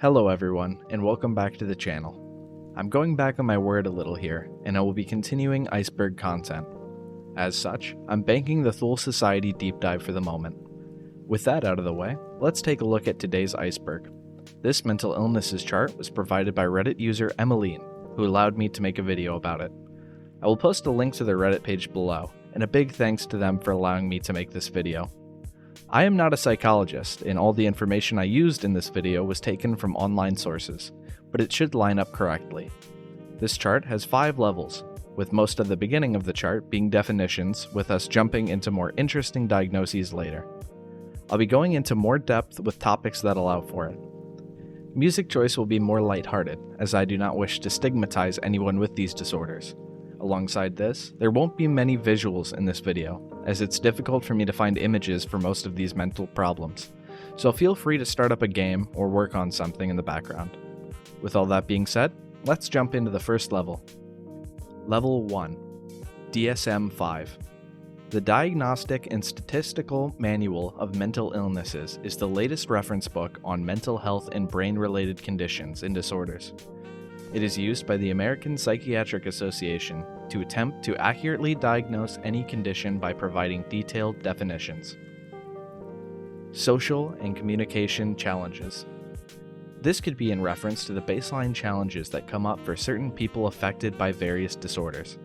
Hello everyone, and welcome back to the channel. I'm going back on my word a little here, and I will be continuing Iceberg content. As such, I'm banking the Thule Society deep dive for the moment. With that out of the way, let's take a look at today's Iceberg. This mental illnesses chart was provided by Reddit user Emmeline, who allowed me to make a video about it. I will post a link to their Reddit page below, and a big thanks to them for allowing me to make this video. I am not a psychologist, and all the information I used in this video was taken from online sources, but it should line up correctly. This chart has 5 levels, with most of the beginning of the chart being definitions, with us jumping into more interesting diagnoses later. I'll be going into more depth with topics that allow for it. Music choice will be more lighthearted, as I do not wish to stigmatize anyone with these disorders. Alongside this, there won't be many visuals in this video, as it's difficult for me to find images for most of these mental problems, so feel free to start up a game or work on something in the background. With all that being said, let's jump into the first level. Level 1. DSM-5. The Diagnostic and Statistical Manual of Mental Illnesses is the latest reference book on mental health and brain-related conditions and disorders. It is used by the American Psychiatric Association to attempt to accurately diagnose any condition by providing detailed definitions. Social and communication challenges. This could be in reference to the baseline challenges that come up for certain people affected by various disorders.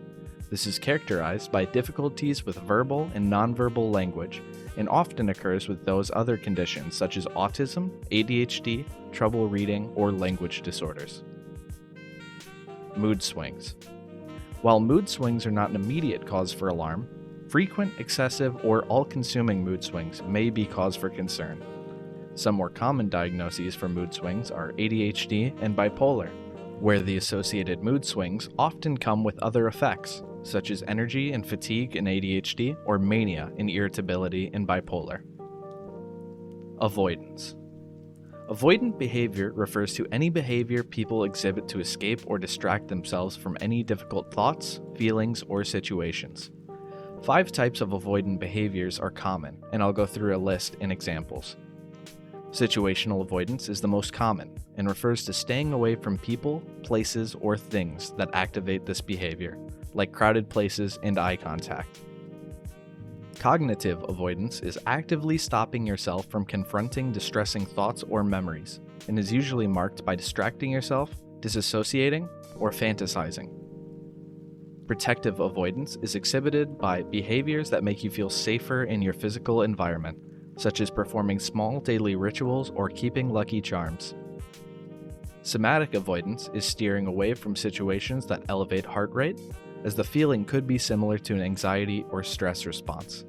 This is characterized by difficulties with verbal and nonverbal language, and often occurs with those other conditions such as autism, ADHD, trouble reading, or language disorders. Mood swings. While mood swings are not an immediate cause for alarm, frequent, excessive, or all-consuming mood swings may be cause for concern. Some more common diagnoses for mood swings are ADHD and bipolar, where the associated mood swings often come with other effects, such as energy and fatigue in ADHD or mania and irritability in bipolar. Avoidance. Avoidant behavior refers to any behavior people exhibit to escape or distract themselves from any difficult thoughts, feelings, or situations. 5 types of avoidant behaviors are common, and I'll go through a list in examples. Situational avoidance is the most common, and refers to staying away from people, places, or things that activate this behavior, like crowded places and eye contact. Cognitive avoidance is actively stopping yourself from confronting distressing thoughts or memories, and is usually marked by distracting yourself, disassociating, or fantasizing. Protective avoidance is exhibited by behaviors that make you feel safer in your physical environment, such as performing small daily rituals or keeping lucky charms. Somatic avoidance is steering away from situations that elevate heart rate, as the feeling could be similar to an anxiety or stress response.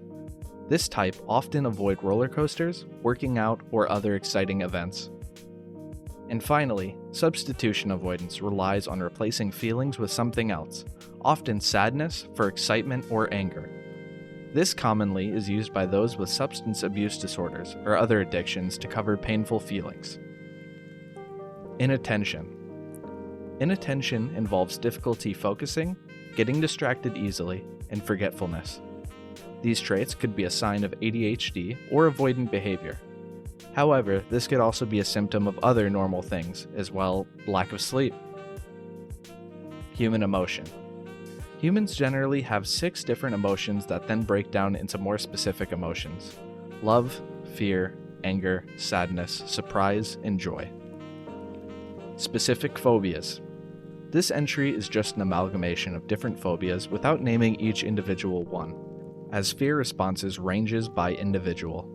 This type often avoid roller coasters, working out, or other exciting events. And finally, substitution avoidance relies on replacing feelings with something else, often sadness for excitement or anger. This commonly is used by those with substance abuse disorders or other addictions to cover painful feelings. Inattention. Inattention involves difficulty focusing, getting distracted easily, and forgetfulness. These traits could be a sign of ADHD or avoidant behavior. However, this could also be a symptom of other normal things, as well lack of sleep. Human emotion. Humans generally have 6 different emotions that then break down into more specific emotions: love, fear, anger, sadness, surprise, and joy. Specific phobias. This entry is just an amalgamation of different phobias without naming each individual one, as fear responses ranges by individual.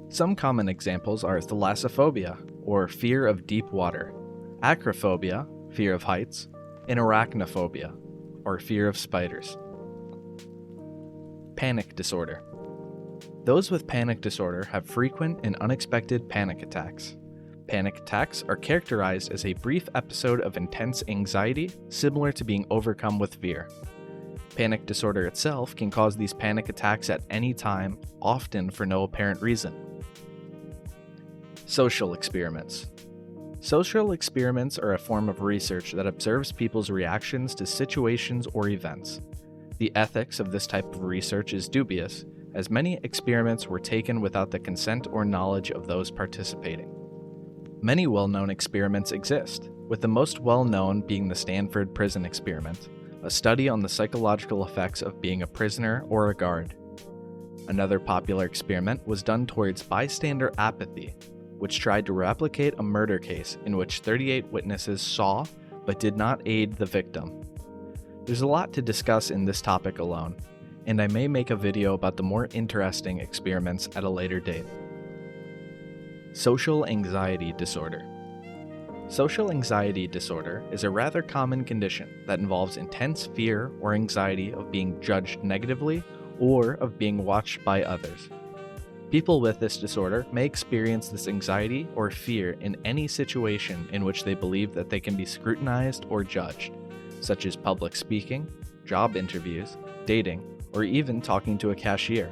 Some common examples are thalassophobia, or fear of deep water, acrophobia, fear of heights, and arachnophobia, or fear of spiders. Panic disorder. Those with panic disorder have frequent and unexpected panic attacks. Panic attacks are characterized as a brief episode of intense anxiety, similar to being overcome with fear. Panic disorder itself can cause these panic attacks at any time, often for no apparent reason. Social experiments. Social experiments are a form of research that observes people's reactions to situations or events. The ethics of this type of research is dubious, as many experiments were taken without the consent or knowledge of those participating. Many well-known experiments exist, with the most well-known being the Stanford Prison Experiment, a study on the psychological effects of being a prisoner or a guard. Another popular experiment was done towards bystander apathy, which tried to replicate a murder case in which 38 witnesses saw but did not aid the victim. There's a lot to discuss in this topic alone, and I may make a video about the more interesting experiments at a later date. Social anxiety disorder. Social anxiety disorder is a rather common condition that involves intense fear or anxiety of being judged negatively or of being watched by others. People with this disorder may experience this anxiety or fear in any situation in which they believe that they can be scrutinized or judged, such as public speaking, job interviews, dating, or even talking to a cashier.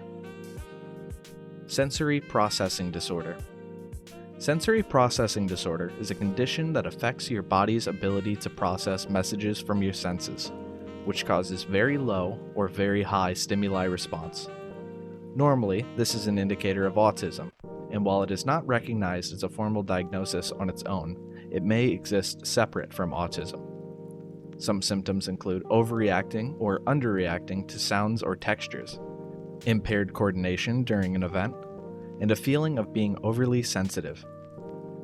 Sensory processing disorder. Sensory processing disorder is a condition that affects your body's ability to process messages from your senses, which causes very low or very high stimuli response. Normally, this is an indicator of autism, and while it is not recognized as a formal diagnosis on its own, it may exist separate from autism. Some symptoms include overreacting or underreacting to sounds or textures, impaired coordination during an event, and a feeling of being overly sensitive.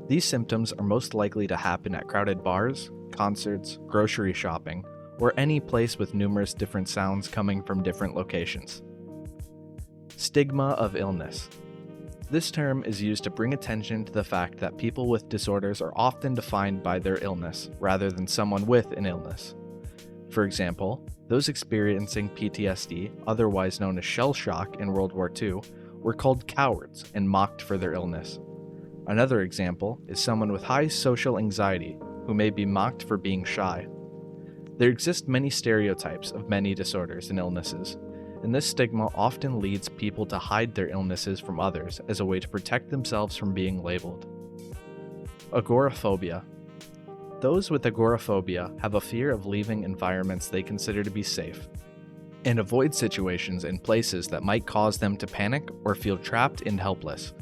These symptoms are most likely to happen at crowded bars, concerts, grocery shopping, or any place with numerous different sounds coming from different locations. Stigma of illness. This term is used to bring attention to the fact that people with disorders are often defined by their illness rather than someone with an illness. For example, those experiencing PTSD, otherwise known as shell shock in World War II, were called cowards and mocked for their illness. Another example is someone with high social anxiety who may be mocked for being shy. There exist many stereotypes of many disorders and illnesses, and this stigma often leads people to hide their illnesses from others as a way to protect themselves from being labeled. Agoraphobia. Those with agoraphobia have a fear of leaving environments they consider to be safe, and avoid situations and places that might cause them to panic or feel trapped and helpless.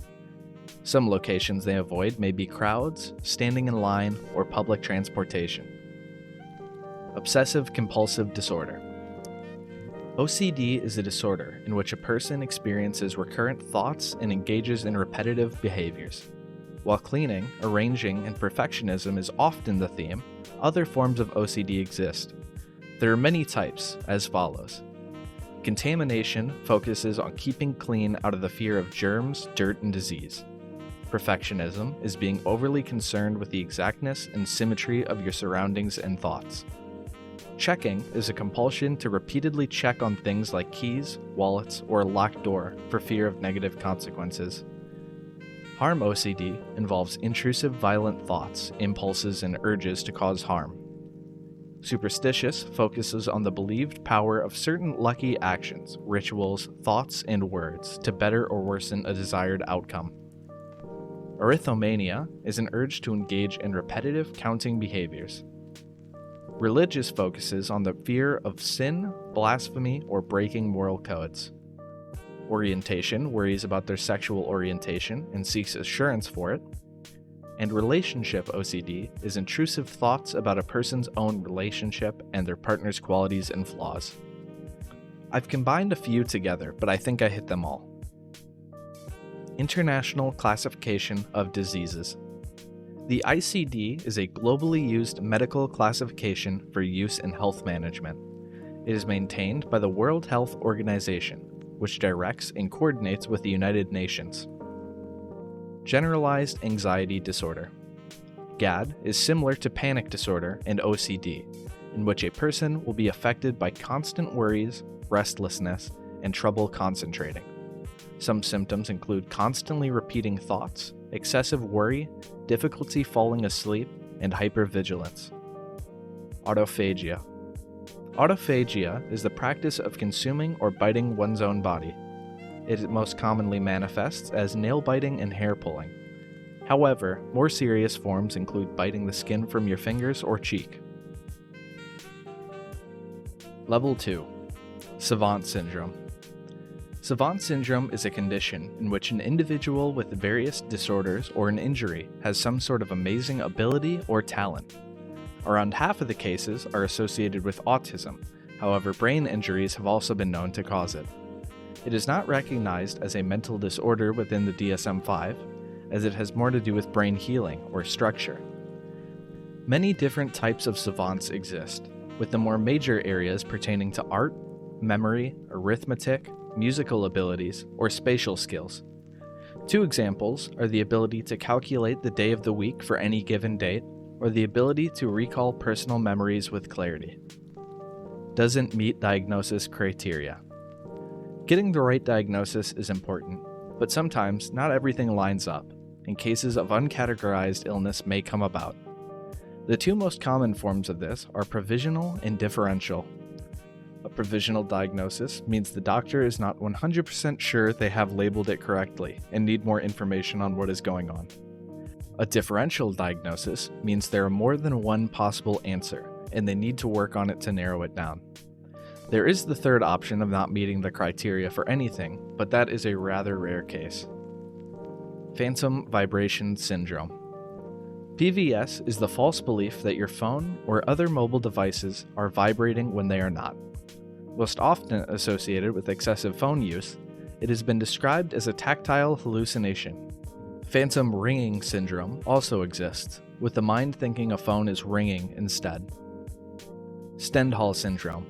Some locations they avoid may be crowds, standing in line, or public transportation. Obsessive-compulsive disorder. OCD is a disorder in which a person experiences recurrent thoughts and engages in repetitive behaviors. While cleaning, arranging, and perfectionism is often the theme, other forms of OCD exist. There are many types, as follows. Contamination focuses on keeping clean out of the fear of germs, dirt, and disease. Perfectionism is being overly concerned with the exactness and symmetry of your surroundings and thoughts. Checking is a compulsion to repeatedly check on things like keys, wallets, or a locked door for fear of negative consequences. Harm OCD involves intrusive violent thoughts, impulses, and urges to cause harm. Superstitious focuses on the believed power of certain lucky actions, rituals, thoughts, and words to better or worsen a desired outcome. Arithmomania is an urge to engage in repetitive counting behaviors. Religious focuses on the fear of sin, blasphemy, or breaking moral codes. Orientation worries about their sexual orientation and seeks assurance for it. And relationship OCD is intrusive thoughts about a person's own relationship and their partner's qualities and flaws. I've combined a few together, but I think I hit them all. International Classification of Diseases. The ICD is a globally used medical classification for use in health management. It is maintained by the World Health Organization, which directs and coordinates with the United Nations. Generalized anxiety disorder. GAD is similar to panic disorder and OCD, in which a person will be affected by constant worries, restlessness, and trouble concentrating. Some symptoms include constantly repeating thoughts, excessive worry, difficulty falling asleep, and hypervigilance. Autophagia. Autophagia is the practice of consuming or biting one's own body. It most commonly manifests as nail biting and hair pulling. However, more serious forms include biting the skin from your fingers or cheek. Level 2. Savant syndrome. Savant syndrome is a condition in which an individual with various disorders or an injury has some sort of amazing ability or talent. Around half of the cases are associated with autism, however, brain injuries have also been known to cause it. It is not recognized as a mental disorder within the DSM-5, as it has more to do with brain healing or structure. Many different types of savants exist, with the more major areas pertaining to art, memory, arithmetic, musical abilities, or spatial skills. Two examples are the ability to calculate the day of the week for any given date, or the ability to recall personal memories with clarity. Doesn't meet diagnosis criteria. Getting the right diagnosis is important, but sometimes not everything lines up, and cases of uncategorized illness may come about. The two most common forms of this are provisional and differential. A provisional diagnosis means the doctor is not 100% sure they have labeled it correctly and need more information on what is going on. A differential diagnosis means there are more than one possible answer, and they need to work on it to narrow it down. There is the third option of not meeting the criteria for anything, but that is a rather rare case. Phantom vibration syndrome. PVS is the false belief that your phone or other mobile devices are vibrating when they are not. Most often associated with excessive phone use, it has been described as a tactile hallucination. Phantom ringing syndrome also exists, with the mind thinking a phone is ringing instead. Stendhal syndrome.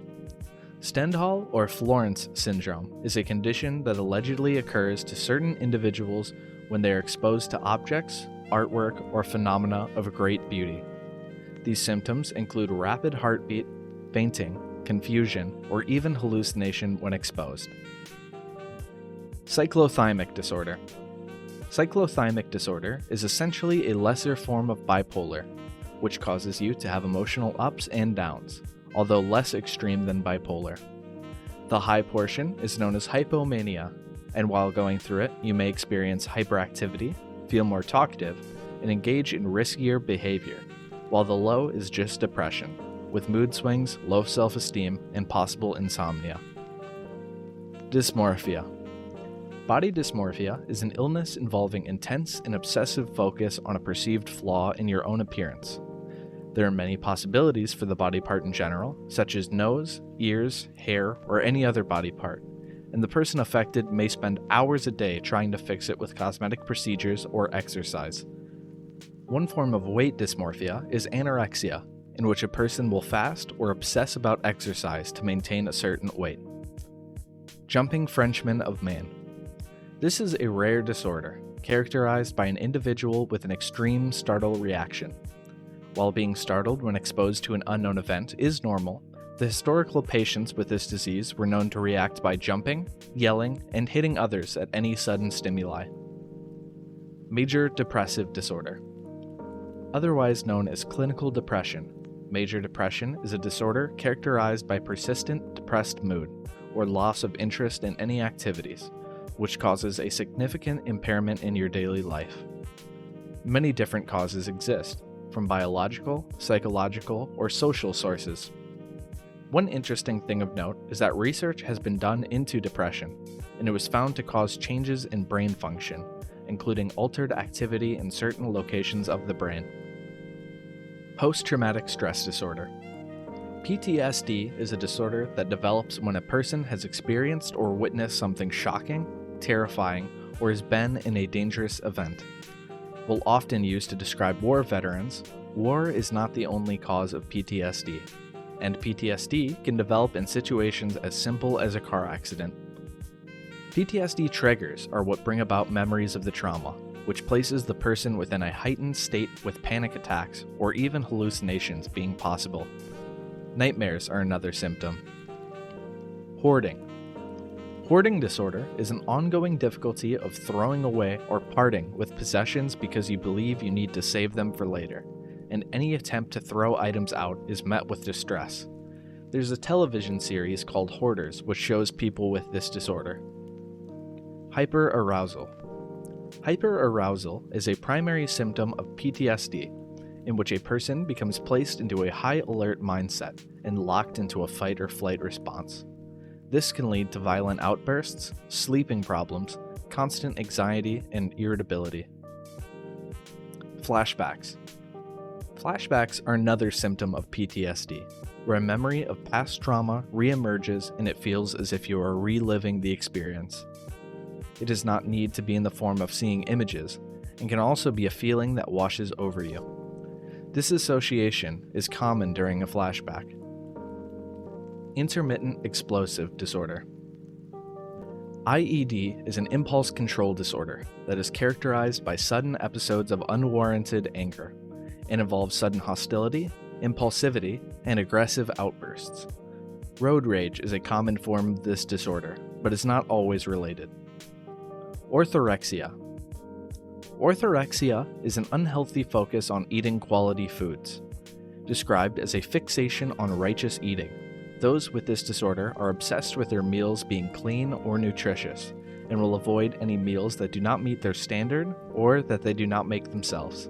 Stendhal or Florence syndrome is a condition that allegedly occurs to certain individuals when they are exposed to objects, artwork, or phenomena of great beauty. These symptoms include rapid heartbeat, fainting, confusion, or even hallucination when exposed. Cyclothymic disorder. Cyclothymic disorder is essentially a lesser form of bipolar, which causes you to have emotional ups and downs, although less extreme than bipolar. The high portion is known as hypomania, and while going through it, you may experience hyperactivity, feel more talkative, and engage in riskier behavior, while the low is just depression, with mood swings, low self-esteem, and possible insomnia. Dysmorphia. Body dysmorphia is an illness involving intense and obsessive focus on a perceived flaw in your own appearance. There are many possibilities for the body part in general, such as nose, ears, hair, or any other body part, and the person affected may spend hours a day trying to fix it with cosmetic procedures or exercise. One form of weight dysmorphia is anorexia, in which a person will fast or obsess about exercise to maintain a certain weight. Jumping Frenchman of Man. This is a rare disorder, characterized by an individual with an extreme startle reaction. While being startled when exposed to an unknown event is normal, the historical patients with this disease were known to react by jumping, yelling, and hitting others at any sudden stimuli. Major depressive disorder. Otherwise known as clinical depression, major depression is a disorder characterized by persistent depressed mood or loss of interest in any activities, which causes a significant impairment in your daily life. Many different causes exist, from biological, psychological, or social sources. One interesting thing of note is that research has been done into depression, and it was found to cause changes in brain function, including altered activity in certain locations of the brain. Post-traumatic stress disorder. PTSD is a disorder that develops when a person has experienced or witnessed something shocking, terrifying, or has been in a dangerous event. While often used to describe war veterans, war is not the only cause of PTSD, and PTSD can develop in situations as simple as a car accident. PTSD triggers are what bring about memories of the trauma, which places the person within a heightened state with panic attacks or even hallucinations being possible. Nightmares are another symptom. Hoarding. Hoarding disorder is an ongoing difficulty of throwing away or parting with possessions because you believe you need to save them for later, and any attempt to throw items out is met with distress. There's a television series called Hoarders which shows people with this disorder. Hyperarousal. Hyperarousal is a primary symptom of PTSD, in which a person becomes placed into a high alert mindset and locked into a fight or flight response. This can lead to violent outbursts, sleeping problems, constant anxiety, and irritability. Flashbacks. Flashbacks are another symptom of PTSD, where a memory of past trauma reemerges and it feels as if you are reliving the experience. It does not need to be in the form of seeing images, and can also be a feeling that washes over you. This association is common during a flashback. Intermittent explosive disorder. IED is an impulse control disorder that is characterized by sudden episodes of unwarranted anger and involves sudden hostility, impulsivity, and aggressive outbursts. Road rage is a common form of this disorder, but is not always related. Orthorexia. Orthorexia is an unhealthy focus on eating quality foods. Described as a fixation on righteous eating, those with this disorder are obsessed with their meals being clean or nutritious, and will avoid any meals that do not meet their standard or that they do not make themselves.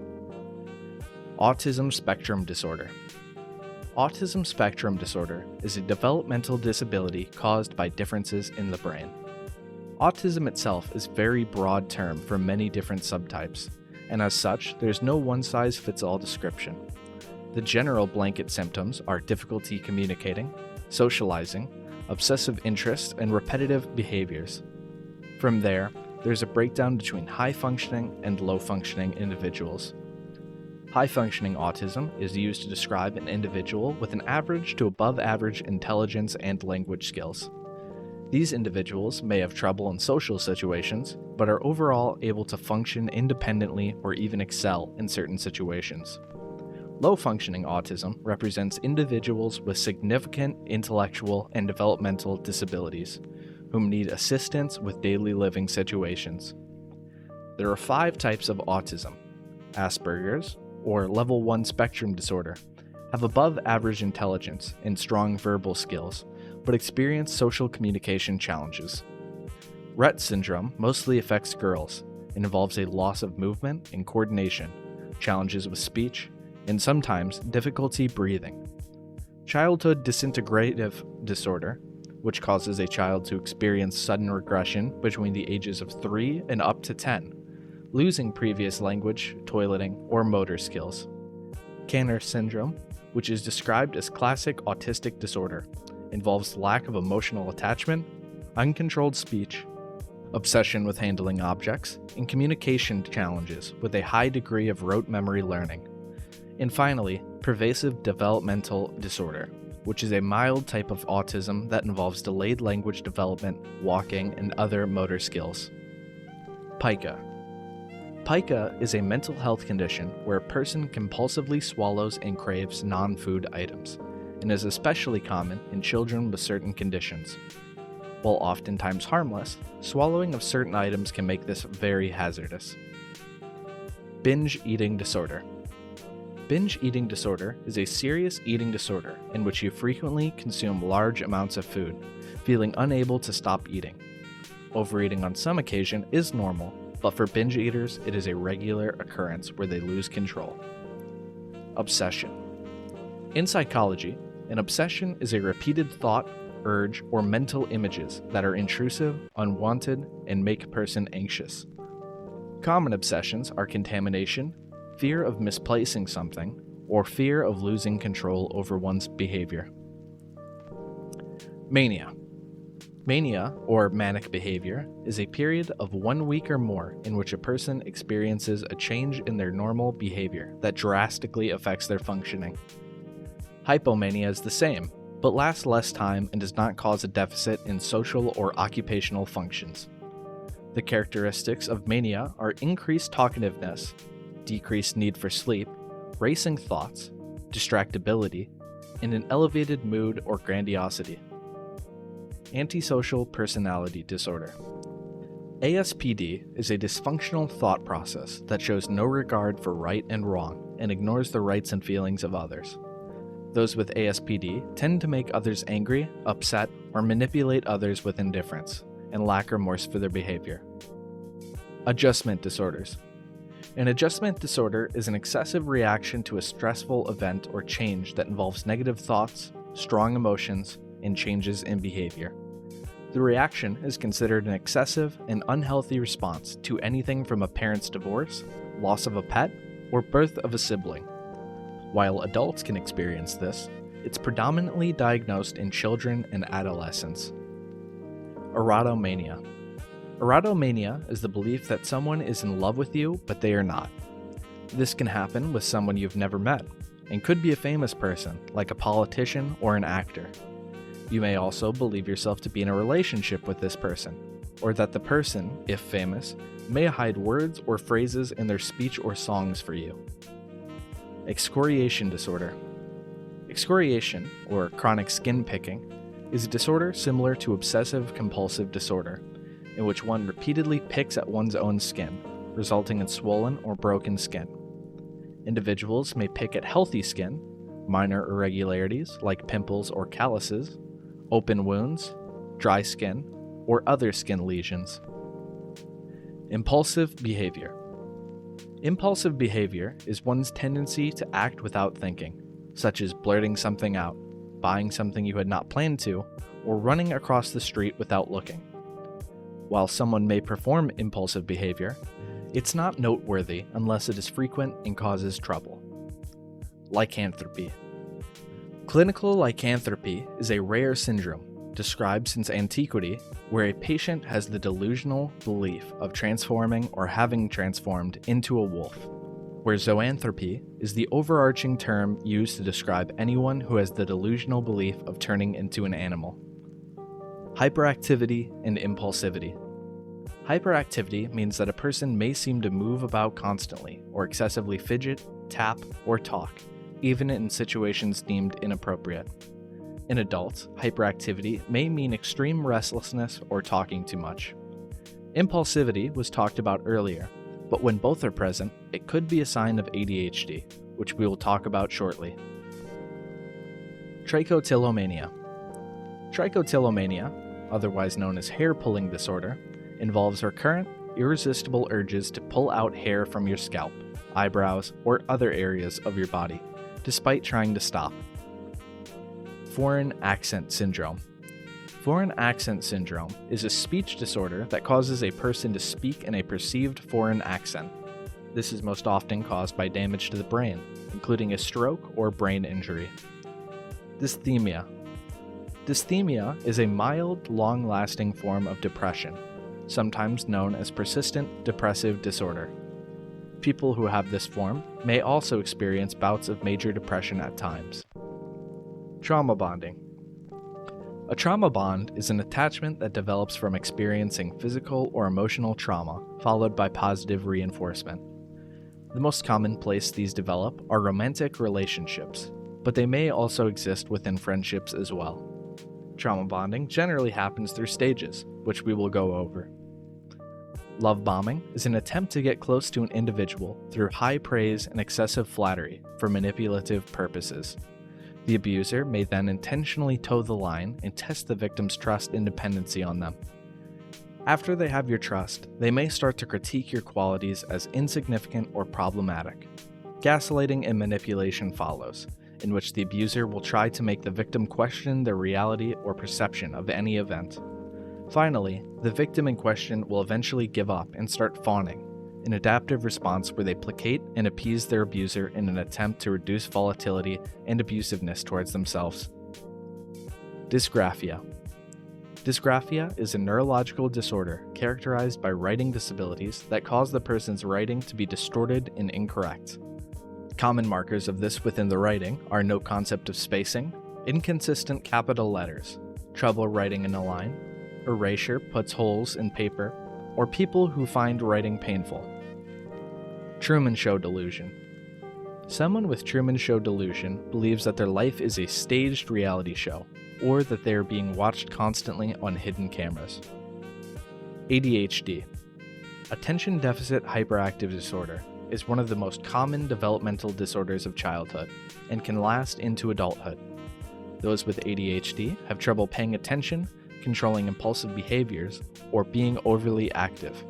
Autism spectrum disorder. Autism spectrum disorder is a developmental disability caused by differences in the brain. Autism itself is a very broad term for many different subtypes, and as such, there's no one-size-fits-all description. The general blanket symptoms are difficulty communicating, socializing, obsessive interest, and repetitive behaviors. From there, there's a breakdown between high-functioning and low-functioning individuals. High-functioning autism is used to describe an individual with an average to above-average intelligence and language skills. These individuals may have trouble in social situations, but are overall able to function independently or even excel in certain situations. Low-functioning autism represents individuals with significant intellectual and developmental disabilities, whom need assistance with daily living situations. There are 5 types of autism. Asperger's, or Level 1 spectrum disorder, have above-average intelligence and strong verbal skills, but experience social communication challenges. Rett syndrome mostly affects girls and involves a loss of movement and coordination, challenges with speech, and sometimes difficulty breathing. Childhood disintegrative disorder, which causes a child to experience sudden regression between the ages of 3 and up to 10, losing previous language, toileting, or motor skills. Kanner syndrome, which is described as classic autistic disorder, involves lack of emotional attachment, uncontrolled speech, obsession with handling objects, and communication challenges with a high degree of rote memory learning. And finally, pervasive developmental disorder, which is a mild type of autism that involves delayed language development, walking, and other motor skills. Pica. Pica is a mental health condition where a person compulsively swallows and craves non-food items, and is especially common in children with certain conditions. While oftentimes harmless, swallowing of certain items can make this very hazardous. Binge eating disorder. Binge eating disorder is a serious eating disorder in which you frequently consume large amounts of food, feeling unable to stop eating. Overeating on some occasion is normal, but for binge eaters, it is a regular occurrence where they lose control. Obsession. In psychology, an obsession is a repeated thought, urge, or mental images that are intrusive, unwanted, and make a person anxious. Common obsessions are contamination, fear of misplacing something, or fear of losing control over one's behavior. Mania. Mania, or manic behavior, is a period of 1 week or more in which a person experiences a change in their normal behavior that drastically affects their functioning. Hypomania is the same, but lasts less time and does not cause a deficit in social or occupational functions. The characteristics of mania are increased talkativeness, decreased need for sleep, racing thoughts, distractibility, and an elevated mood or grandiosity. Antisocial personality disorder. ASPD is a dysfunctional thought process that shows no regard for right and wrong and ignores the rights and feelings of others. Those with ASPD tend to make others angry, upset, or manipulate others with indifference, and lack remorse for their behavior. Adjustment disorders. An adjustment disorder is an excessive reaction to a stressful event or change that involves negative thoughts, strong emotions, and changes in behavior. The reaction is considered an excessive and unhealthy response to anything from a parent's divorce, loss of a pet, or birth of a sibling. While adults can experience this, it's predominantly diagnosed in children and adolescents. Erotomania. Erotomania is the belief that someone is in love with you, but they are not. This can happen with someone you've never met, and could be a famous person, like a politician or an actor. You may also believe yourself to be in a relationship with this person, or that the person, if famous, may hide words or phrases in their speech or songs for you. Excoriation disorder. Excoriation, or chronic skin picking, is a disorder similar to obsessive-compulsive disorder, in which one repeatedly picks at one's own skin, resulting in swollen or broken skin. Individuals may pick at healthy skin, minor irregularities like pimples or calluses, open wounds, dry skin, or other skin lesions. Impulsive behavior. Impulsive behavior is one's tendency to act without thinking, such as blurting something out, buying something you had not planned to, or running across the street without looking. While someone may perform impulsive behavior, it's not noteworthy unless it is frequent and causes trouble. Lycanthropy. Clinical lycanthropy is a rare syndrome, described since antiquity, where a patient has the delusional belief of transforming or having transformed into a wolf, where zoanthropy is the overarching term used to describe anyone who has the delusional belief of turning into an animal. Hyperactivity and impulsivity. Hyperactivity means that a person may seem to move about constantly, or excessively fidget, tap, or talk, even in situations deemed inappropriate. In adults, hyperactivity may mean extreme restlessness or talking too much. Impulsivity was talked about earlier, but when both are present, it could be a sign of ADHD, which we will talk about shortly. Trichotillomania. Trichotillomania, otherwise known as hair pulling disorder, involves recurrent, irresistible urges to pull out hair from your scalp, eyebrows, or other areas of your body, despite trying to stop. Foreign accent syndrome. Foreign accent syndrome is a speech disorder that causes a person to speak in a perceived foreign accent. This is most often caused by damage to the brain, including a stroke or brain injury. Dysthymia. Dysthymia is a mild, long-lasting form of depression, sometimes known as persistent depressive disorder. People who have this form may also experience bouts of major depression at times. Trauma bonding. A trauma bond is an attachment that develops from experiencing physical or emotional trauma, followed by positive reinforcement. The most common place these develop are romantic relationships, but they may also exist within friendships as well. Trauma bonding generally happens through stages, which we will go over. Love bombing is an attempt to get close to an individual through high praise and excessive flattery for manipulative purposes. The abuser may then intentionally toe the line and test the victim's trust and dependency on them. After they have your trust, they may start to critique your qualities as insignificant or problematic. Gaslighting and manipulation follows, in which the abuser will try to make the victim question their reality or perception of any event. Finally, the victim in question will eventually give up and start fawning, an adaptive response where they placate and appease their abuser in an attempt to reduce volatility and abusiveness towards themselves. Dysgraphia. Dysgraphia is a neurological disorder characterized by writing disabilities that cause the person's writing to be distorted and incorrect. Common markers of this within the writing are no concept of spacing, inconsistent capital letters, trouble writing in a line, erasure puts holes in paper, or people who find writing painful. Truman Show delusion. Someone with Truman Show delusion believes that their life is a staged reality show, or that they are being watched constantly on hidden cameras. ADHD. Attention Deficit Hyperactive Disorder is one of the most common developmental disorders of childhood and can last into adulthood. Those with ADHD have trouble paying attention, controlling impulsive behaviors, or being overly active.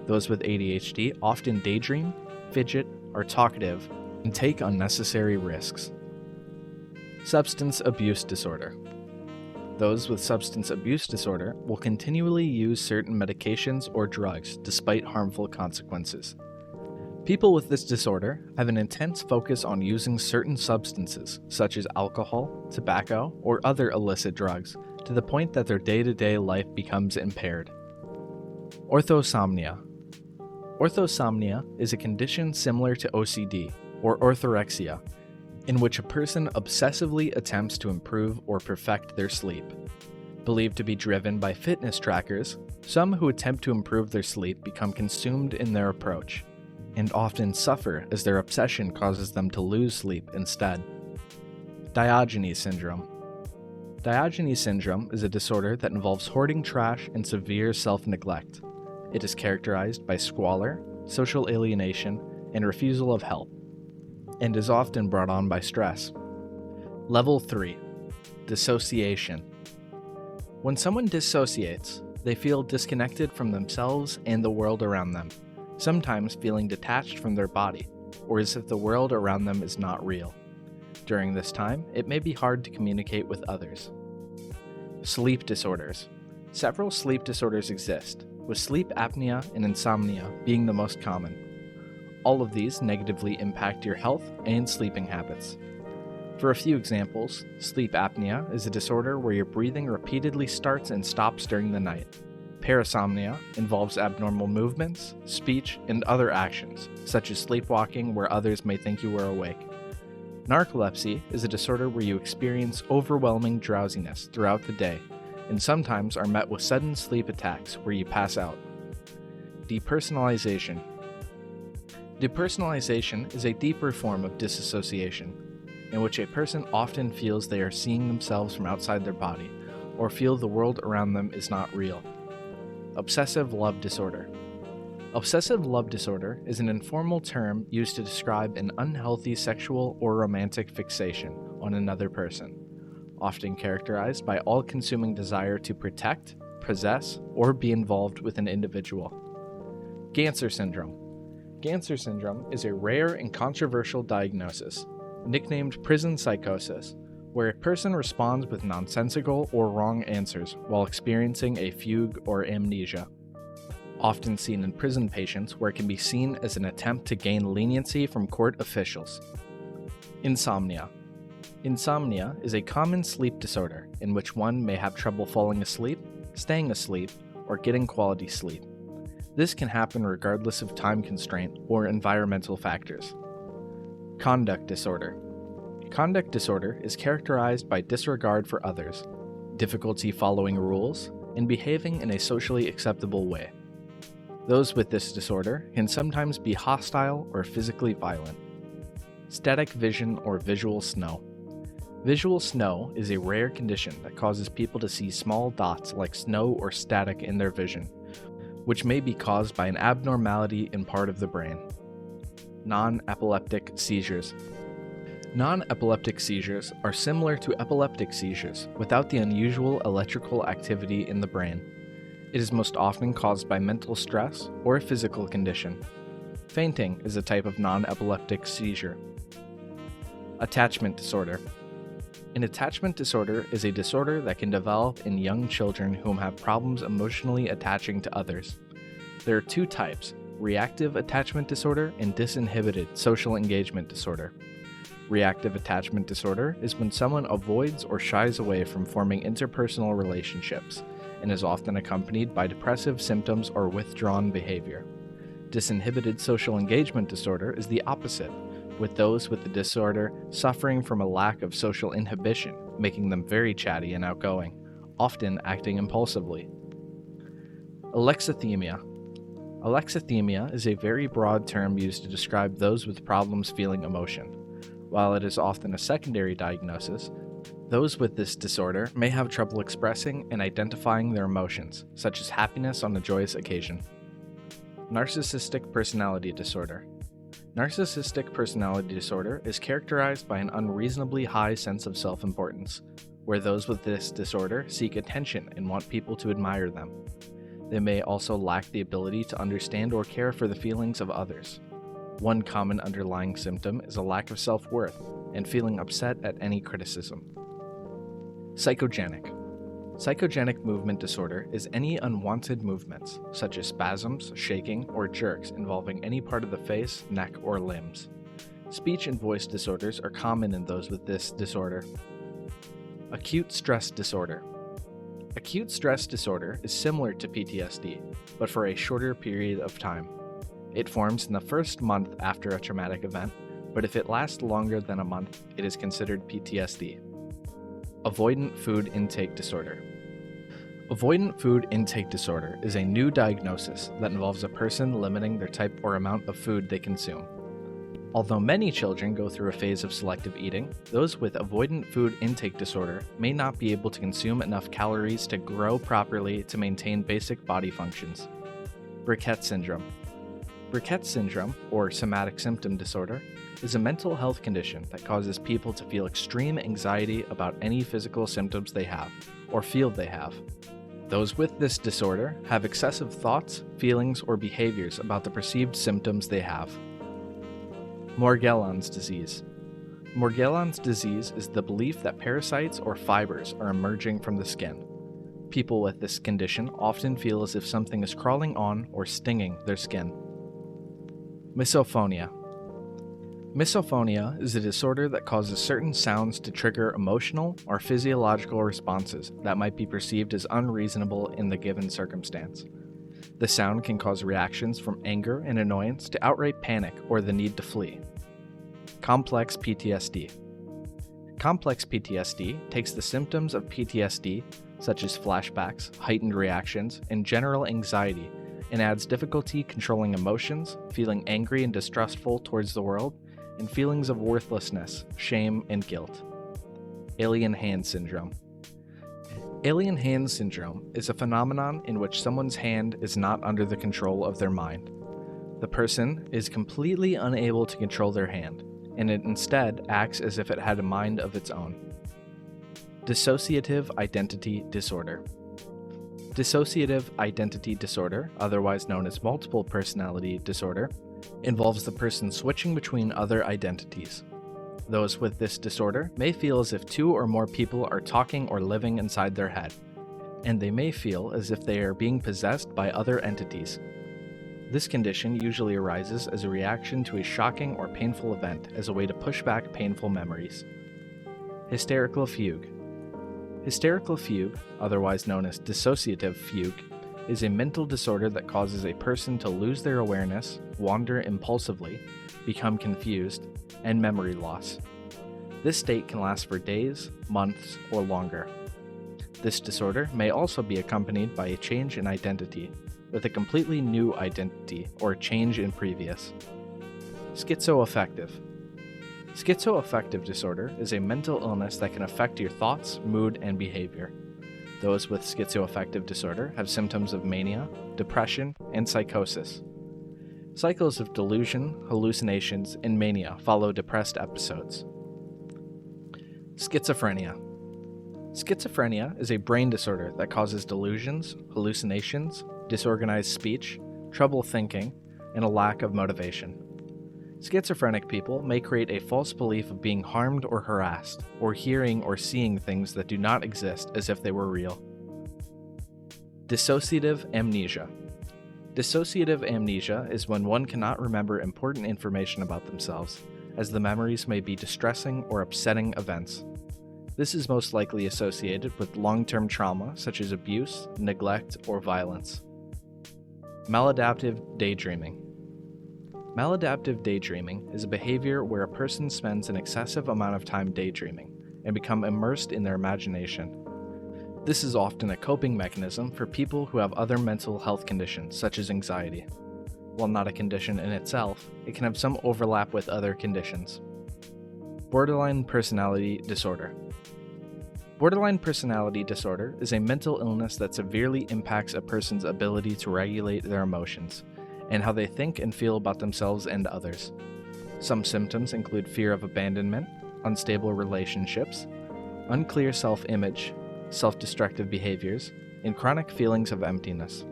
Those with ADHD often daydream, fidget, are talkative, and take unnecessary risks. Substance abuse disorder. Those with substance abuse disorder will continually use certain medications or drugs despite harmful consequences. People with this disorder have an intense focus on using certain substances, such as alcohol, tobacco, or other illicit drugs, to the point that their day-to-day life becomes impaired. Orthosomnia. Orthosomnia is a condition similar to OCD, or orthorexia, in which a person obsessively attempts to improve or perfect their sleep. Believed to be driven by fitness trackers, some who attempt to improve their sleep become consumed in their approach, and often suffer as their obsession causes them to lose sleep instead. Diogenes syndrome. Diogenes syndrome is a disorder that involves hoarding trash and severe self-neglect. It is characterized by squalor, social alienation, and refusal of help, and is often brought on by stress. Level 3. Dissociation. When someone dissociates, they feel disconnected from themselves and the world around them, sometimes feeling detached from their body, or as if the world around them is not real. During this time, it may be hard to communicate with others. Sleep disorders. Several sleep disorders exist, with sleep apnea and insomnia being the most common. All of these negatively impact your health and sleeping habits. For a few examples, sleep apnea is a disorder where your breathing repeatedly starts and stops during the night. Parasomnia involves abnormal movements, speech, and other actions, such as sleepwalking where others may think you are awake. Narcolepsy is a disorder where you experience overwhelming drowsiness throughout the day, and sometimes are met with sudden sleep attacks where you pass out. Depersonalization. Depersonalization is a deeper form of disassociation, in which a person often feels they are seeing themselves from outside their body, or feel the world around them is not real. Obsessive love disorder. Obsessive love disorder is an informal term used to describe an unhealthy sexual or romantic fixation on another person, often characterized by all-consuming desire to protect, possess, or be involved with an individual. Ganser syndrome. Ganser syndrome is a rare and controversial diagnosis, nicknamed prison psychosis, where a person responds with nonsensical or wrong answers while experiencing a fugue or amnesia. Often seen in prison patients where it can be seen as an attempt to gain leniency from court officials. Insomnia. Insomnia is a common sleep disorder in which one may have trouble falling asleep, staying asleep, or getting quality sleep. This can happen regardless of time constraint or environmental factors. Conduct disorder. Conduct disorder is characterized by disregard for others, difficulty following rules, and behaving in a socially acceptable way. Those with this disorder can sometimes be hostile or physically violent. Static vision or visual snow. Visual snow is a rare condition that causes people to see small dots like snow or static in their vision, which may be caused by an abnormality in part of the brain. Non-epileptic seizures. Non-epileptic seizures are similar to epileptic seizures without the unusual electrical activity in the brain. It is most often caused by mental stress or a physical condition. Fainting is a type of non-epileptic seizure. Attachment disorder. An attachment disorder is a disorder that can develop in young children whom have problems emotionally attaching to others. There are two types: reactive attachment disorder and disinhibited social engagement disorder. Reactive attachment disorder is when someone avoids or shies away from forming interpersonal relationships and is often accompanied by depressive symptoms or withdrawn behavior. Disinhibited social engagement disorder is the opposite, with those with the disorder suffering from a lack of social inhibition, making them very chatty and outgoing, often acting impulsively. Alexithymia. Alexithymia is a very broad term used to describe those with problems feeling emotion. While it is often a secondary diagnosis, those with this disorder may have trouble expressing and identifying their emotions, such as happiness on a joyous occasion. Narcissistic personality disorder. Narcissistic personality disorder is characterized by an unreasonably high sense of self-importance, where those with this disorder seek attention and want people to admire them. They may also lack the ability to understand or care for the feelings of others. One common underlying symptom is a lack of self-worth and feeling upset at any criticism. Psychogenic. Psychogenic movement disorder is any unwanted movements, such as spasms, shaking, or jerks involving any part of the face, neck, or limbs. Speech and voice disorders are common in those with this disorder. Acute stress disorder. Acute stress disorder is similar to PTSD, but for a shorter period of time. It forms in the first month after a traumatic event, but if it lasts longer than a month, it is considered PTSD. Avoidant food intake disorder. Avoidant food intake disorder is a new diagnosis that involves a person limiting their type or amount of food they consume. Although many children go through a phase of selective eating, those with avoidant food intake disorder may not be able to consume enough calories to grow properly to maintain basic body functions. Burkitt syndrome. Burkitt syndrome, or somatic symptom disorder, is a mental health condition that causes people to feel extreme anxiety about any physical symptoms they have, or feel they have. Those with this disorder have excessive thoughts, feelings, or behaviors about the perceived symptoms they have. Morgellons disease. Morgellons disease is the belief that parasites or fibers are emerging from the skin. People with this condition often feel as if something is crawling on or stinging their skin. Misophonia. Misophonia is a disorder that causes certain sounds to trigger emotional or physiological responses that might be perceived as unreasonable in the given circumstance. The sound can cause reactions from anger and annoyance to outright panic or the need to flee. Complex PTSD. Complex PTSD takes the symptoms of PTSD, such as flashbacks, heightened reactions, and general anxiety, and adds difficulty controlling emotions, feeling angry and distrustful towards the world, and feelings of worthlessness, shame, and guilt. Alien hand syndrome. Alien hand syndrome is a phenomenon in which someone's hand is not under the control of their mind. The person is completely unable to control their hand, and it instead acts as if it had a mind of its own. Dissociative identity disorder. Dissociative identity disorder, otherwise known as multiple personality disorder, involves the person switching between other identities. Those with this disorder may feel as if two or more people are talking or living inside their head, and they may feel as if they are being possessed by other entities. This condition usually arises as a reaction to a shocking or painful event as a way to push back painful memories. Hysterical fugue. Hysterical fugue, otherwise known as dissociative fugue, is a mental disorder that causes a person to lose their awareness, wander impulsively, become confused, and memory loss. This state can last for days, months, or longer. This disorder may also be accompanied by a change in identity, with a completely new identity or change in previous. Schizoaffective. Schizoaffective disorder is a mental illness that can affect your thoughts, mood, and behavior. Those with schizoaffective disorder have symptoms of mania, depression, and psychosis. Cycles of delusion, hallucinations, and mania follow depressed episodes. Schizophrenia. Schizophrenia is a brain disorder that causes delusions, hallucinations, disorganized speech, trouble thinking, and a lack of motivation. Schizophrenic people may create a false belief of being harmed or harassed, or hearing or seeing things that do not exist as if they were real. Dissociative amnesia. Dissociative amnesia is when one cannot remember important information about themselves, as the memories may be distressing or upsetting events. This is most likely associated with long-term trauma such as abuse, neglect, or violence. Maladaptive daydreaming. Maladaptive daydreaming is a behavior where a person spends an excessive amount of time daydreaming and become immersed in their imagination. This is often a coping mechanism for people who have other mental health conditions such as anxiety. While not a condition in itself, it can have some overlap with other conditions. Borderline personality disorder. Borderline personality disorder is a mental illness that severely impacts a person's ability to regulate their emotions and how they think and feel about themselves and others. Some symptoms include fear of abandonment, unstable relationships, unclear self-image, self-destructive behaviors, and chronic feelings of emptiness.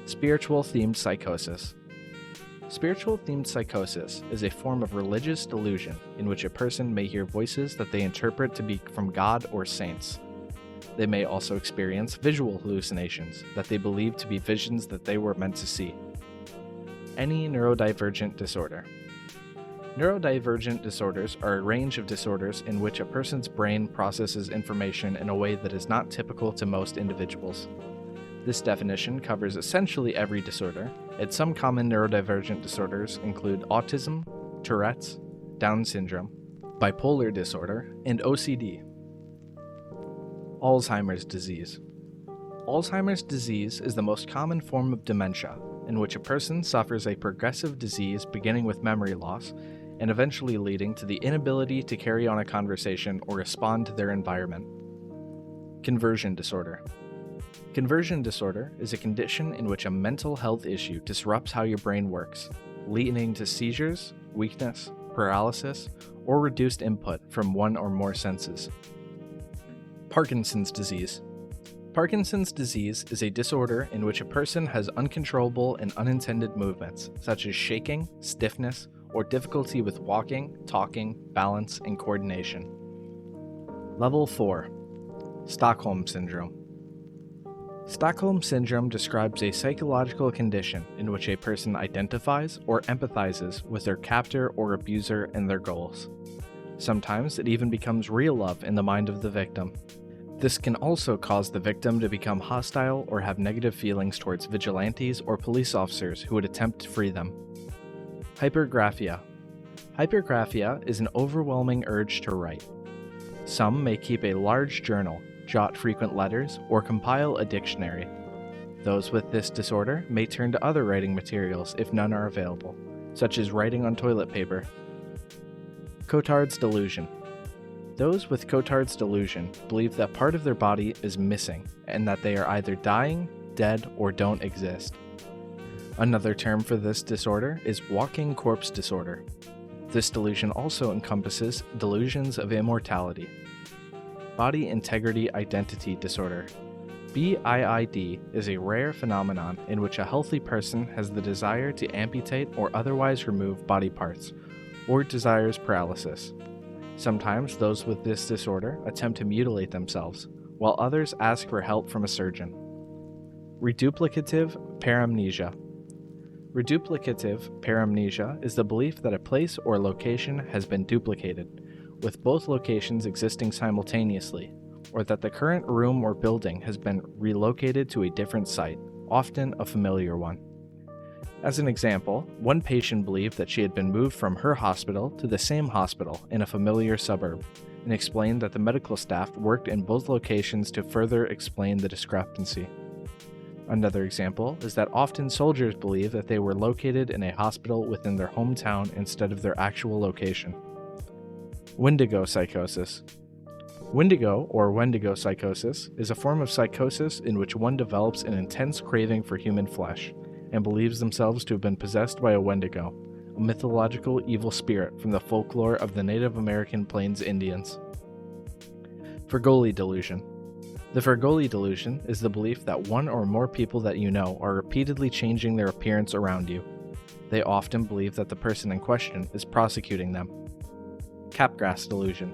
Spiritual-themed psychosis. Spiritual-themed psychosis is a form of religious delusion in which a person may hear voices that they interpret to be from God or saints. They may also experience visual hallucinations that they believe to be visions that they were meant to see. Any neurodivergent disorder. Neurodivergent disorders are a range of disorders in which a person's brain processes information in a way that is not typical to most individuals. This definition covers essentially every disorder, and some common neurodivergent disorders include autism, Tourette's, Down syndrome, bipolar disorder, and OCD. Alzheimer's disease. Alzheimer's disease is the most common form of dementia, in which a person suffers a progressive disease beginning with memory loss and eventually leading to the inability to carry on a conversation or respond to their environment. Conversion disorder. Conversion disorder is a condition in which a mental health issue disrupts how your brain works, leading to seizures, weakness, paralysis, or reduced input from one or more senses. Parkinson's disease. Parkinson's disease is a disorder in which a person has uncontrollable and unintended movements, such as shaking, stiffness, or difficulty with walking, talking, balance, and coordination. Level 4. Stockholm Syndrome. Stockholm Syndrome describes a psychological condition in which a person identifies or empathizes with their captor or abuser and their goals. Sometimes it even becomes real love in the mind of the victim. This can also cause the victim to become hostile or have negative feelings towards vigilantes or police officers who would attempt to free them. Hypergraphia. Hypergraphia is an overwhelming urge to write. Some may keep a large journal, jot frequent letters, or compile a dictionary. Those with this disorder may turn to other writing materials if none are available, such as writing on toilet paper. Cotard's delusion. Those with Cotard's delusion believe that part of their body is missing and that they are either dying, dead, or don't exist. Another term for this disorder is walking corpse disorder. This delusion also encompasses delusions of immortality. Body integrity identity disorder. BIID is a rare phenomenon in which a healthy person has the desire to amputate or otherwise remove body parts, or desires paralysis. Sometimes those with this disorder attempt to mutilate themselves, while others ask for help from a surgeon. Reduplicative paramnesia. Reduplicative paramnesia is the belief that a place or location has been duplicated, with both locations existing simultaneously, or that the current room or building has been relocated to a different site, often a familiar one. As an example, one patient believed that she had been moved from her hospital to the same hospital in a familiar suburb, and explained that the medical staff worked in both locations to further explain the discrepancy. Another example is that often soldiers believe that they were located in a hospital within their hometown instead of their actual location. Wendigo psychosis. Wendigo, or Wendigo psychosis, is a form of psychosis in which one develops an intense craving for human flesh, and believes themselves to have been possessed by a Wendigo, a mythological evil spirit from the folklore of the Native American Plains Indians. Fergoli delusion. The Fergoli delusion is the belief that one or more people that you know are repeatedly changing their appearance around you. They often believe that the person in question is prosecuting them. Capgras delusion.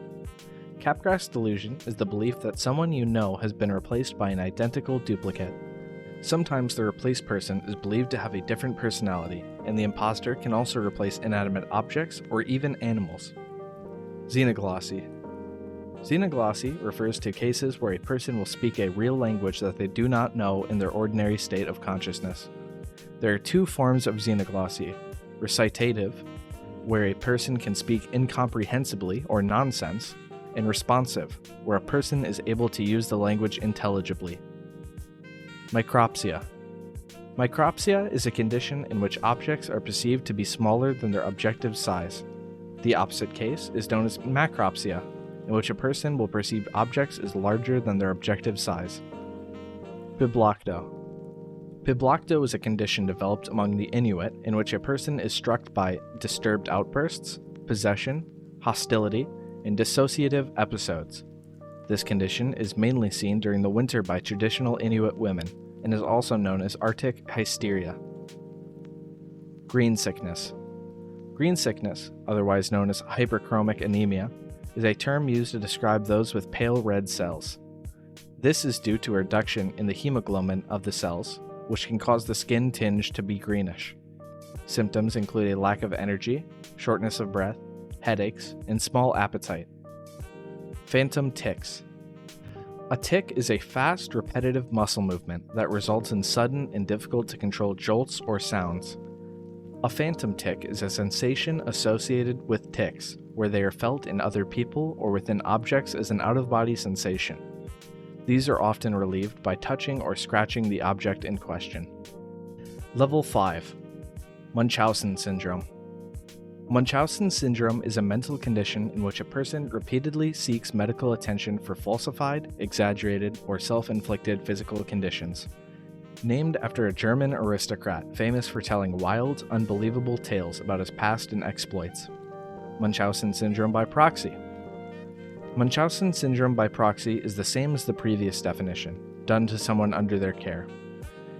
Capgras delusion is the belief that someone you know has been replaced by an identical duplicate. Sometimes the replaced person is believed to have a different personality, and the imposter can also replace inanimate objects or even animals. Xenoglossy. Xenoglossy refers to cases where a person will speak a real language that they do not know in their ordinary state of consciousness. There are two forms of xenoglossy: recitative, where a person can speak incomprehensibly or nonsense, and responsive, where a person is able to use the language intelligibly. Micropsia. Micropsia is a condition in which objects are perceived to be smaller than their objective size. The opposite case is known as macropsia, in which a person will perceive objects as larger than their objective size. Piblocto. Piblocto is a condition developed among the Inuit in which a person is struck by disturbed outbursts, possession, hostility, and dissociative episodes. This condition is mainly seen during the winter by traditional Inuit women and is also known as Arctic hysteria. Green sickness. Green sickness, otherwise known as hyperchromic anemia, is a term used to describe those with pale red cells. This is due to a reduction in the hemoglobin of the cells, which can cause the skin tinge to be greenish. Symptoms include a lack of energy, shortness of breath, headaches, and small appetite. Phantom tics. A tic is a fast, repetitive muscle movement that results in sudden and difficult to control jolts or sounds. A phantom tic is a sensation associated with tics, where they are felt in other people or within objects as an out-of-body sensation. These are often relieved by touching or scratching the object in question. Level 5. Munchausen syndrome. Munchausen syndrome is a mental condition in which a person repeatedly seeks medical attention for falsified, exaggerated, or self-inflicted physical conditions. Named after a German aristocrat famous for telling wild, unbelievable tales about his past and exploits. Munchausen syndrome by proxy. Munchausen syndrome by proxy is the same as the previous definition, done to someone under their care.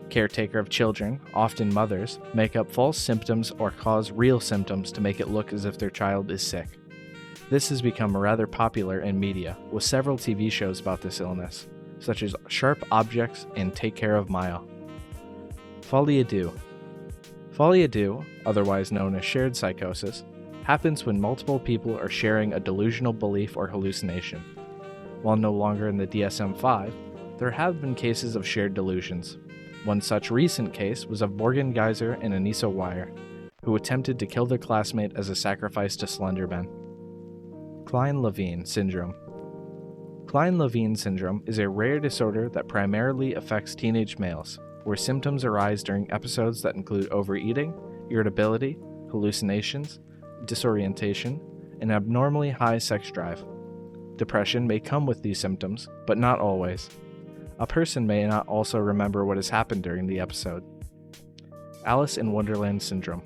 Caretaker of children, often mothers, make up false symptoms or cause real symptoms to make it look as if their child is sick. This has become rather popular in media, with several TV shows about this illness, such as Sharp Objects and Take Care of Maya. Folie à deux. Folie à deux, otherwise known as shared psychosis, happens when multiple people are sharing a delusional belief or hallucination. While no longer in the DSM-5, there have been cases of shared delusions. One such recent case was of Morgan Geyser and Anissa Weier, who attempted to kill their classmate as a sacrifice to Slenderman. Klein-Levin syndrome. Klein-Levin syndrome is a rare disorder that primarily affects teenage males, where symptoms arise during episodes that include overeating, irritability, hallucinations, disorientation, and abnormally high sex drive. Depression may come with these symptoms, but not always. A person may not also remember what has happened during the episode. Alice in Wonderland syndrome.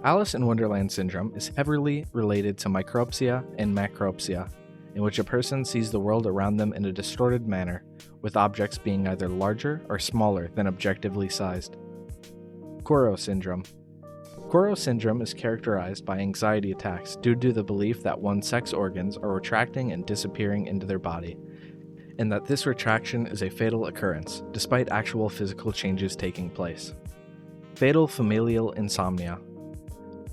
Alice in Wonderland syndrome is heavily related to micropsia and macropsia, in which a person sees the world around them in a distorted manner, with objects being either larger or smaller than objectively sized. Koro syndrome. Koro syndrome is characterized by anxiety attacks due to the belief that one's sex organs are retracting and disappearing into their body, and that this retraction is a fatal occurrence, despite actual physical changes taking place. Fatal familial insomnia.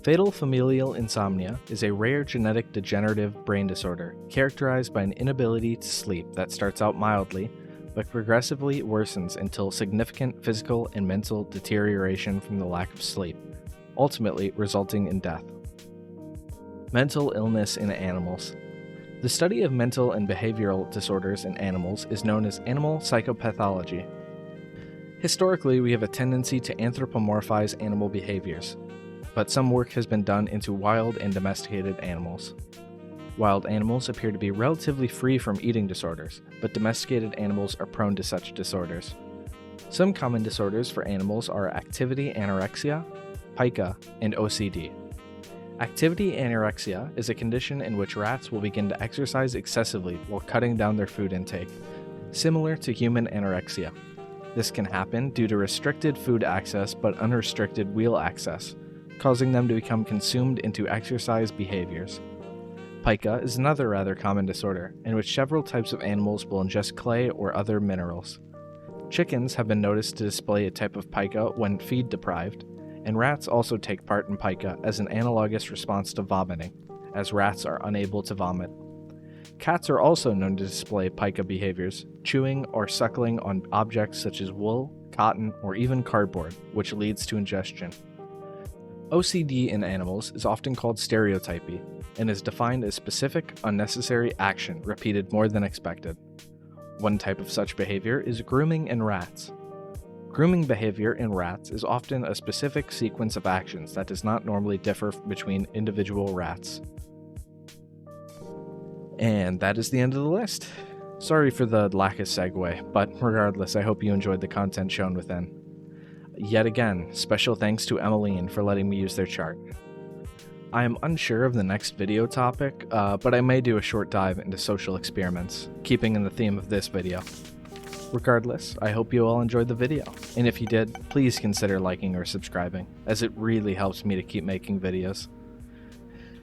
Fatal familial insomnia is a rare genetic degenerative brain disorder characterized by an inability to sleep that starts out mildly, but progressively worsens until significant physical and mental deterioration from the lack of sleep, ultimately resulting in death. Mental illness in animals. The study of mental and behavioral disorders in animals is known as animal psychopathology. Historically, we have a tendency to anthropomorphize animal behaviors, but some work has been done into wild and domesticated animals. Wild animals appear to be relatively free from eating disorders, but domesticated animals are prone to such disorders. Some common disorders for animals are activity anorexia, pica, and OCD. Activity anorexia is a condition in which rats will begin to exercise excessively while cutting down their food intake, similar to human anorexia. This can happen due to restricted food access but unrestricted wheel access, causing them to become consumed into exercise behaviors. Pica is another rather common disorder, in which several types of animals will ingest clay or other minerals. Chickens have been noticed to display a type of pica when feed deprived, and rats also take part in pica as an analogous response to vomiting, as rats are unable to vomit. Cats are also known to display pica behaviors, chewing or suckling on objects such as wool, cotton, or even cardboard, which leads to ingestion. OCD in animals is often called stereotypy, and is defined as specific, unnecessary action repeated more than expected. One type of such behavior is grooming in rats. Grooming behavior in rats is often a specific sequence of actions that does not normally differ between individual rats. And that is the end of the list. Sorry for the lack of segue, but regardless, I hope you enjoyed the content shown within. Yet again, special thanks to Emmeline for letting me use their chart. I am unsure of the next video topic, but I may do a short dive into social experiments, keeping in the theme of this video. Regardless, I hope you all enjoyed the video, and if you did, please consider liking or subscribing, as it really helps me to keep making videos.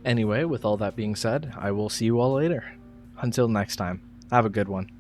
Anyway, with all that being said, I will see you all later. Until next time, have a good one.